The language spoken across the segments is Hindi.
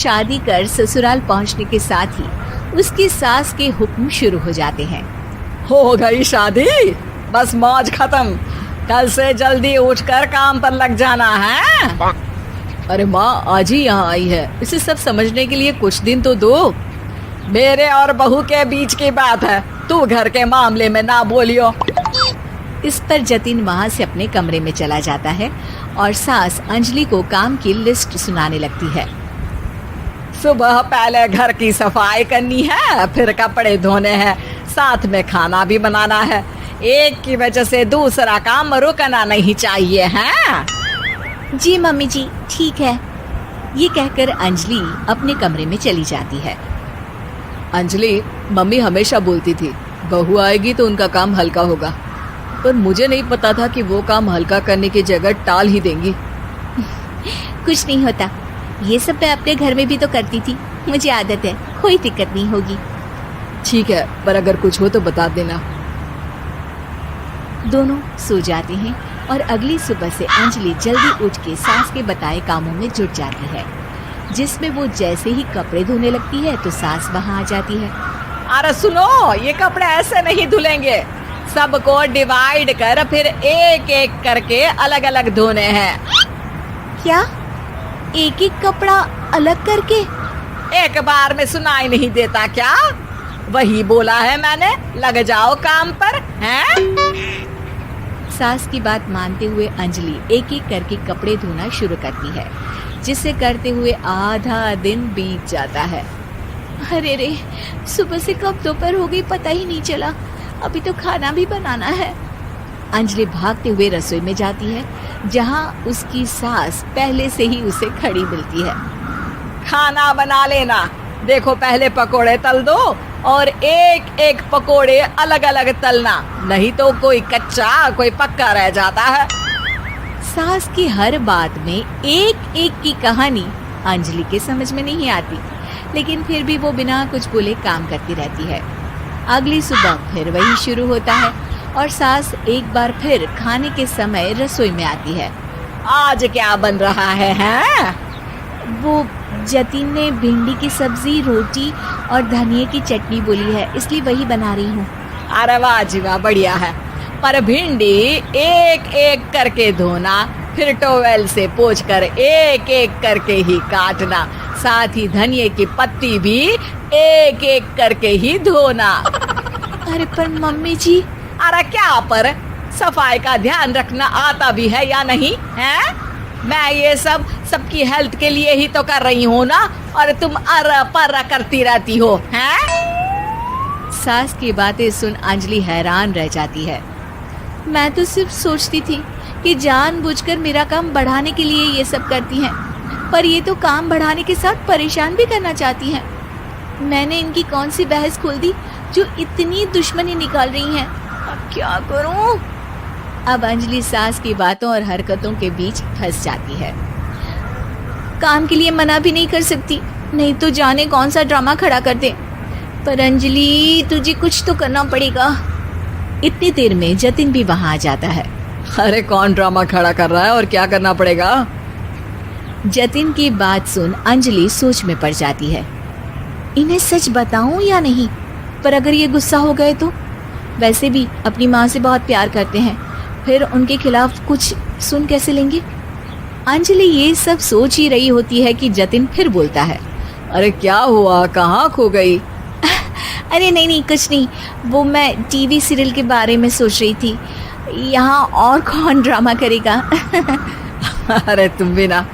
शादी कर ससुराल पहुंचने के साथ ही उसकी सास के हुक्म शुरू हो जाते हैं। हो गई शादी, बस मौज खत्म। कल से जल्दी उठकर काम पर लग जाना है। अरे माँ आज ही यहाँ आई है, इसे सब समझने के लिए कुछ दिन तो दो। मेरे और बहू के बीच की बात है, तू घर के मामले में ना बोलियो। इस पर जतिन वहाँ से अपने कमरे में चला जाता है और सास अंजलि को काम की लिस्ट सुनाने लगती है। सुबह पहले घर की सफाई करनी है, फिर कपड़े धोने हैं, साथ में खाना भी बनाना है। एक की वजह से दूसरा काम रुकना नहीं चाहिए है। जी मम्मी जी ठीक है। ये कहकर अंजलि अपने कमरे में चली जाती है। अंजलि, मम्मी हमेशा बोलती थी बहू आएगी तो उनका काम हल्का होगा, पर मुझे नहीं पता था कि वो काम हल्का करने की जगह टाल ही देंगी। कुछ नहीं होता, ये सब मैं अपने घर में भी तो करती थी, मुझे आदत है, कोई दिक्कत नहीं होगी। ठीक है, पर अगर कुछ हो तो बता देना। दोनों सो जाते हैं और अगली सुबह से अंजलि जल्दी उठ के सास के बताए कामों में जुट जाती है, जिसमें वो जैसे ही कपड़े धोने लगती है तो सास वहाँ आ जाती है। अरे सुनो, ये कपड़े ऐसे नहीं धुलेंगे, सबको डिवाइड कर फिर एक एक करके अलग अलग धोने हैं। क्या एक एक कपड़ा अलग करके? एक बार में सुनाई नहीं देता क्या? वही बोला है मैंने, लग जाओ काम पर हैं? सास की बात मानते हुए अंजलि एक एक करके कपड़े धोना शुरू करती है, जिसे करते हुए आधा दिन बीत जाता है। अरे रे, सुबह से कब दोपहर हो गई पता ही नहीं चला, अभी तो खाना भी बनाना है। अंजलि भागते हुए रसोई में जाती है, जहाँ उसकी सास पहले से ही उसे खड़ी मिलती है। खाना बना लेना, देखो पहले पकोड़े तल दो और एक एक पकोड़े अलग अलग तलना, नहीं तो कोई कच्चा कोई पक्का रह जाता है। सास की हर बात में एक एक की कहानी अंजलि के समझ में नहीं आती, लेकिन फिर भी वो बिना कुछ बोले काम करती रहती है। अगली सुबह फिर वही शुरू होता है और सास एक बार फिर खाने के समय रसोई में आती है। आज क्या बन रहा है हैं? वो जतिन ने भिंडी की सब्जी, रोटी और धनिए की चटनी बोली है, इसलिए वही बना रही हूँ। अरे वाह जी वाह, बढ़िया है। पर भिंडी एक एक करके धोना, फिर टोवेल से पोंछकर एक एक करके ही काटना, साथ ही धनिए की पत्ती भी एक एक करके ही धोना। अरे पर मम्मी जी। अरे क्या पर? सफाई का ध्यान रखना आता भी है या नहीं है? मैं ये सब सबकी हेल्थ के लिए ही तो कर रही हूँ ना, और तुम अर पर करती रहती हो हैं? सास की बातें सुन अंजलि हैरान रह जाती है। मैं तो सिर्फ सोचती थी कि जानबूझकर मेरा काम बढ़ाने के लिए ये सब करती हैं, पर ये तो काम बढ़ाने के साथ परेशान भी करना चाहती हैं। मैंने इनकी कौन सी बहस खोल दी जो इतनी दुश्मनी निकाल रही हैं? अब क्या करूं? अब अंजलि सास की बातों और हरकतों के बीच फंस जाती है। काम के लिए मना भी नहीं कर सकती, नहीं तो जाने कौन सा ड्रामा खड़ा कर दे। पर अंजलि तुझे कुछ तो करना पड़ेगा। इतनी देर में जतिन भी वहां आ जाता है। अरे कौन ड्रामा खड़ा कर रहा है और क्या करना पड़ेगा? जतिन की बात सुन अंजलि सोच में पड़ जाती है। इन्हें सच बताऊं या नहीं? पर अगर ये गुस्सा हो गए तो? वैसे भी अपनी माँ से बहुत प्यार करते हैं, फिर उनके खिलाफ कुछ सुन कैसे लेंगे? अंजलि ये सब सोच ही रही होती है कि जतिन फिर बोलता है। अरे क्या हुआ, कहाँ खो गई? अरे नहीं कुछ नहीं, वो मैं टीवी सीरियल के बारे में सोच रही थी। यहाँ और कौन ड्रामा करेगा? अरे तुम भी ना,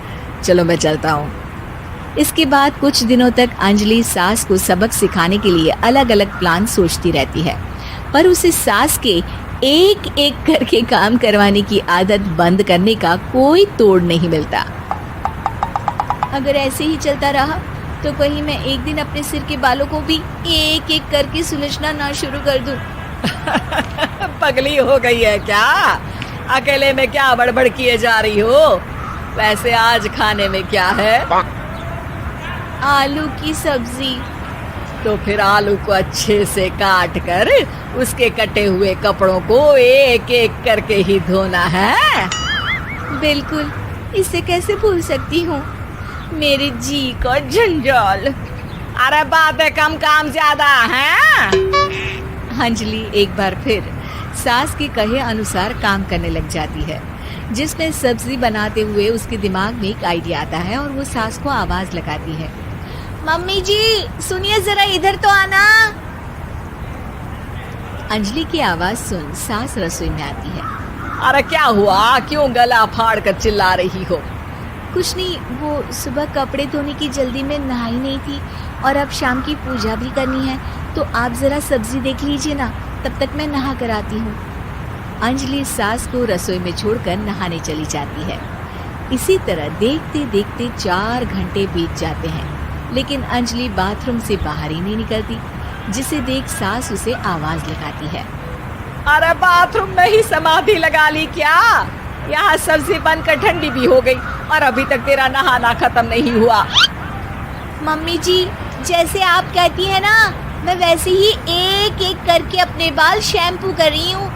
चलो मैं चलता हूँ। इसके बाद कुछ दिनों तक अंजलि सास को सबक सिखाने के लिए अलग अलग प्लान सोचती रहती है, पर उसे सास के एक एक करके काम करवाने की आदत बंद करने का कोई तोड़ नहीं मिलता। अगर ऐसे ही चलता रहा तो कहीं मैं एक दिन अपने सिर के बालों को भी एक एक करके सुलझना ना शुरू कर दूं। पगली हो गई है क्या? अकेले में क्या बड़बड़ किए जा रही हो? वैसे आज खाने में क्या है? आलू की सब्जी। तो फिर आलू को अच्छे से काट कर उसके कटे हुए कपड़ों को एक एक करके ही धोना है। बिल्कुल, इसे कैसे भूल सकती हूँ। मेरे जी को झंझोल। अरे बातें कम काम ज्यादा हैं। अंजलि एक बार फिर सास के कहे अनुसार काम करने लग जाती है, जिसमें सब्जी बनाते हुए उसके दिमाग में एक आइडिया आता है और वो सास को आवाज लगाती है, मम्मी जी सुनिए जरा इधर तो आना। अंजलि की आवाज सुन सास रसोई में आती है। अरे क्या हुआ, क्यों गला फाड़ कर चिल्ला रही हो? कुछ नहीं, वो सुबह कपड़े धोने की जल्दी में नहाई नहीं थी और अब शाम की पूजा भी करनी है, तो आप जरा सब्जी देख लीजिए ना, तब तक मैं नहा कर आती हूँ। अंजलि सास को रसोई में छोड़कर नहाने चली जाती है। इसी तरह देखते देखते 4 घंटे बीत जाते हैं, लेकिन अंजलि बाथरूम से बाहर ही नहीं निकलती, जिसे देख सास उसे आवाज लगाती है। अरे बाथरूम में ही समाधि लगा ली क्या? यहाँ सब्जी बनकर ठंडी भी हो गई और अभी तक तेरा नहाना खत्म नहीं हुआ। मम्मी जी जैसे आप कहती हैं ना, मैं वैसे ही एक एक करके अपने बाल शैम्पू कर रही हूँ,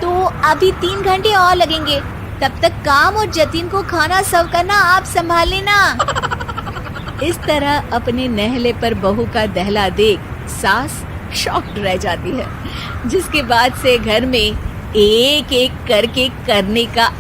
तो अभी 3 घंटे और लगेंगे, तब तक काम और जतिन को खाना सर्व करना आप संभाल लेना। इस तरह अपने नहले पर बहू का दहला देख सास शॉक्ड रह जाती है, जिसके बाद से घर में एक एक करके करने का